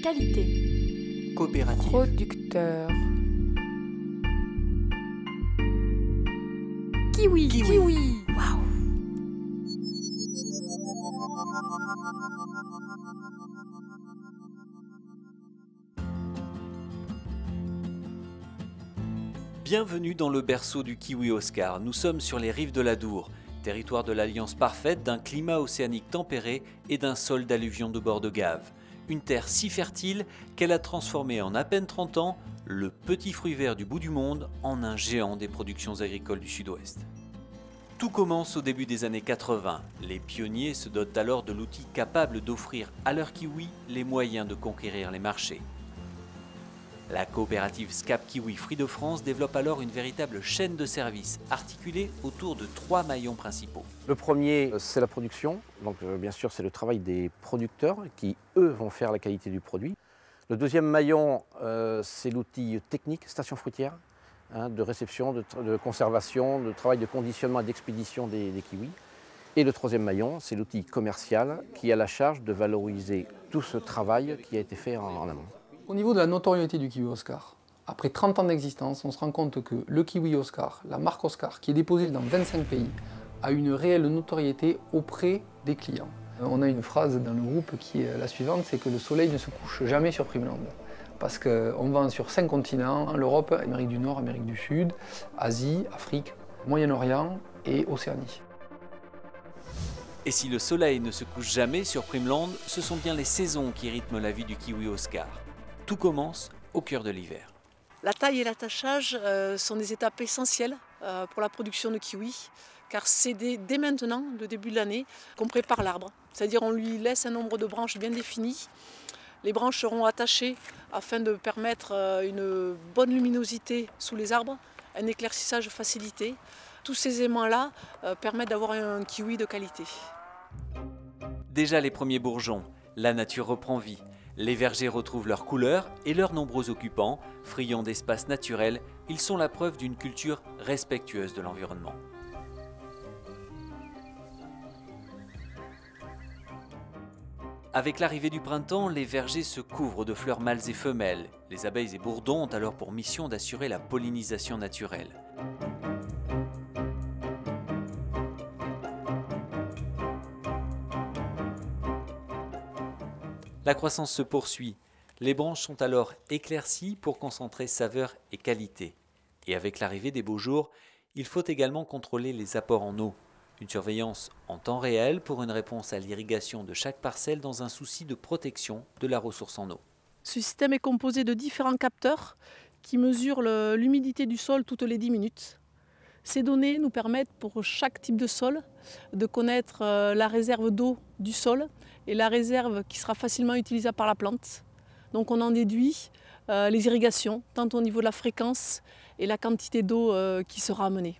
Qualité. Coopérative. Producteur. Kiwi. Kiwi. Waouh. Bienvenue dans le berceau du kiwi Oscar. Nous sommes sur les rives de l'Adour, territoire de l'alliance parfaite d'un climat océanique tempéré et d'un sol d'alluvions de bord de Gave. Une terre si fertile qu'elle a transformé en à peine 30 ans le petit fruit vert du bout du monde en un géant des productions agricoles du sud-ouest. Tout commence au début des années 80. Les pionniers se dotent alors de l'outil capable d'offrir à leurs kiwis les moyens de conquérir les marchés. La coopérative SCAP Kiwi Fruits de France développe alors une véritable chaîne de services articulée autour de 3 maillons principaux. Le premier, c'est la production. Donc, bien sûr, c'est le travail des producteurs qui, eux, vont faire la qualité du produit. Le deuxième maillon, c'est l'outil technique, station fruitière, de réception, de conservation, de travail de conditionnement et d'expédition des kiwis. Et le troisième maillon, c'est l'outil commercial qui a la charge de valoriser tout ce travail qui a été fait en amont. Au niveau de la notoriété du kiwi Oscar, après 30 ans d'existence, on se rend compte que le kiwi Oscar, la marque Oscar, qui est déposée dans 25 pays, a une réelle notoriété auprès des clients. On a une phrase dans le groupe qui est la suivante, c'est que le soleil ne se couche jamais sur Primeland. Parce qu'on vend sur 5 continents, l'Europe, Amérique du Nord, Amérique du Sud, Asie, Afrique, Moyen-Orient et Océanie. Et si le soleil ne se couche jamais sur Primeland, ce sont bien les saisons qui rythment la vie du kiwi Oscar. Tout commence au cœur de l'hiver. La taille et l'attachage sont des étapes essentielles pour la production de kiwi, car c'est dès maintenant, le début de l'année, qu'on prépare l'arbre. C'est-à-dire on lui laisse un nombre de branches bien défini. Les branches seront attachées afin de permettre une bonne luminosité sous les arbres, un éclaircissage facilité. Tous ces aimants-là permettent d'avoir un kiwi de qualité. Déjà les premiers bourgeons, la nature reprend vie. Les vergers retrouvent leur couleur et leurs nombreux occupants, friands d'espaces naturels, ils sont la preuve d'une culture respectueuse de l'environnement. Avec l'arrivée du printemps, les vergers se couvrent de fleurs mâles et femelles. Les abeilles et bourdons ont alors pour mission d'assurer la pollinisation naturelle. La croissance se poursuit. Les branches sont alors éclaircies pour concentrer saveur et qualité. Et avec l'arrivée des beaux jours, il faut également contrôler les apports en eau. Une surveillance en temps réel pour une réponse à l'irrigation de chaque parcelle dans un souci de protection de la ressource en eau. Ce système est composé de différents capteurs qui mesurent l'humidité du sol toutes les 10 minutes. Ces données nous permettent pour chaque type de sol de connaître la réserve d'eau du sol et la réserve qui sera facilement utilisable par la plante. Donc on en déduit les irrigations, tant au niveau de la fréquence et la quantité d'eau qui sera amenée.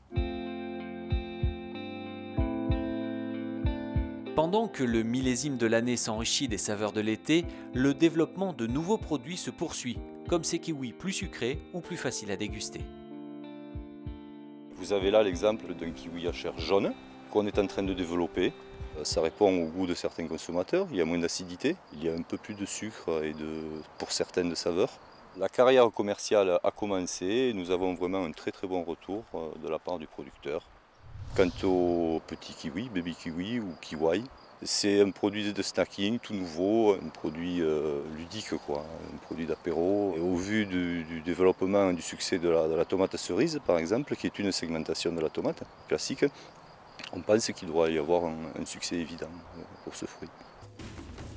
Pendant que le millésime de l'année s'enrichit des saveurs de l'été, le développement de nouveaux produits se poursuit, comme ces kiwis plus sucrés ou plus faciles à déguster. Vous avez là l'exemple d'un kiwi à chair jaune qu'on est en train de développer. Ça répond au goût de certains consommateurs, il y a moins d'acidité, il y a un peu plus de sucre et pour certaines de saveurs. La carrière commerciale a commencé et nous avons vraiment un très bon retour de la part du producteur. Quant au petit kiwi, baby kiwi ou kiwai, c'est un produit de snacking tout nouveau, un produit ludique, un produit d'apéro. Au vu du développement et du succès de la tomate cerise par exemple, qui est une segmentation de la tomate classique, on pense qu'il doit y avoir un succès évident pour ce fruit.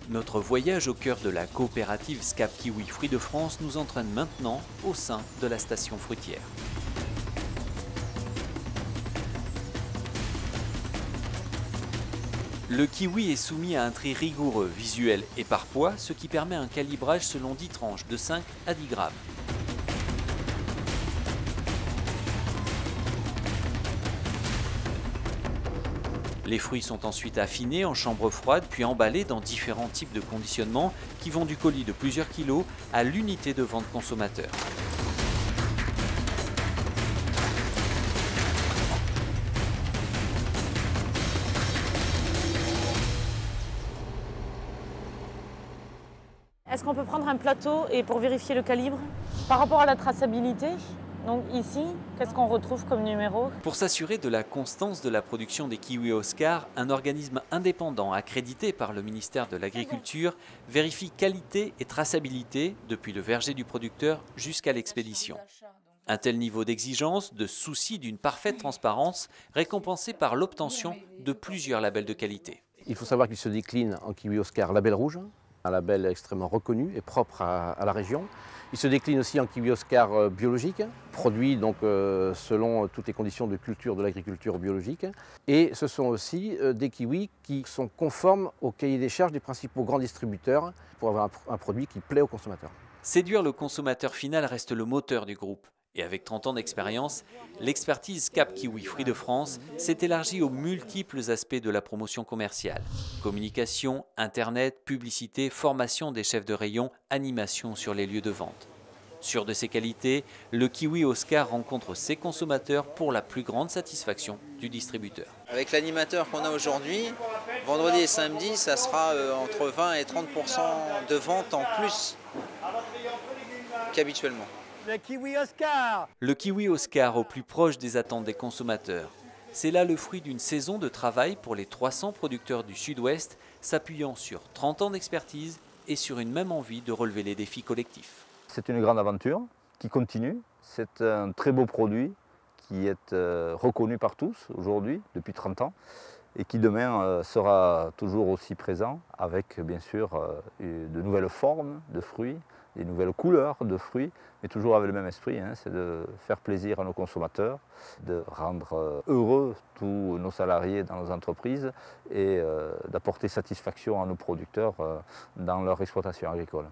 Notre voyage au cœur de la coopérative SCAP Kiwi Fruits de France nous entraîne maintenant au sein de la station fruitière. Le kiwi est soumis à un tri rigoureux, visuel et par poids, ce qui permet un calibrage selon 10 tranches de 5 à 10 grammes. Les fruits sont ensuite affinés en chambre froide puis emballés dans différents types de conditionnement qui vont du colis de plusieurs kilos à l'unité de vente consommateur. Est-ce qu'on peut prendre un plateau et pour vérifier le calibre? Par rapport à la traçabilité, donc ici, qu'est-ce qu'on retrouve comme numéro? Pour s'assurer de la constance de la production des kiwis Oscar, un organisme indépendant accrédité par le ministère de l'Agriculture vérifie qualité et traçabilité depuis le verger du producteur jusqu'à l'expédition. Un tel niveau d'exigence, de souci d'une parfaite transparence, récompensé par l'obtention de plusieurs labels de qualité. Il faut savoir qu'il se décline en kiwi Oscar label rouge, un label extrêmement reconnu et propre à la région. Il se décline aussi en kiwi Oscar biologique, produit donc selon toutes les conditions de culture de l'agriculture biologique. Et ce sont aussi des kiwis qui sont conformes au cahier des charges des principaux grands distributeurs pour avoir un produit qui plaît aux consommateurs. Séduire le consommateur final reste le moteur du groupe. Et avec 30 ans d'expérience, l'expertise Cap Kiwi Fruits de France s'est élargie aux multiples aspects de la promotion commerciale. Communication, internet, publicité, formation des chefs de rayon, animation sur les lieux de vente. Sûr de ses qualités, le kiwi Oscar rencontre ses consommateurs pour la plus grande satisfaction du distributeur. Avec l'animateur qu'on a aujourd'hui, vendredi et samedi, ça sera entre 20 et 30% de vente en plus qu'habituellement. Le kiwi Oscar! Le kiwi Oscar au plus proche des attentes des consommateurs. C'est là le fruit d'une saison de travail pour les 300 producteurs du Sud-Ouest, s'appuyant sur 30 ans d'expertise et sur une même envie de relever les défis collectifs. C'est une grande aventure qui continue. C'est un très beau produit qui est reconnu par tous aujourd'hui, depuis 30 ans, et qui demain sera toujours aussi présent avec bien sûr de nouvelles formes de fruits, des nouvelles couleurs de fruits, mais toujours avec le même esprit, hein, c'est de faire plaisir à nos consommateurs, de rendre heureux tous nos salariés dans nos entreprises et d'apporter satisfaction à nos producteurs dans leur exploitation agricole.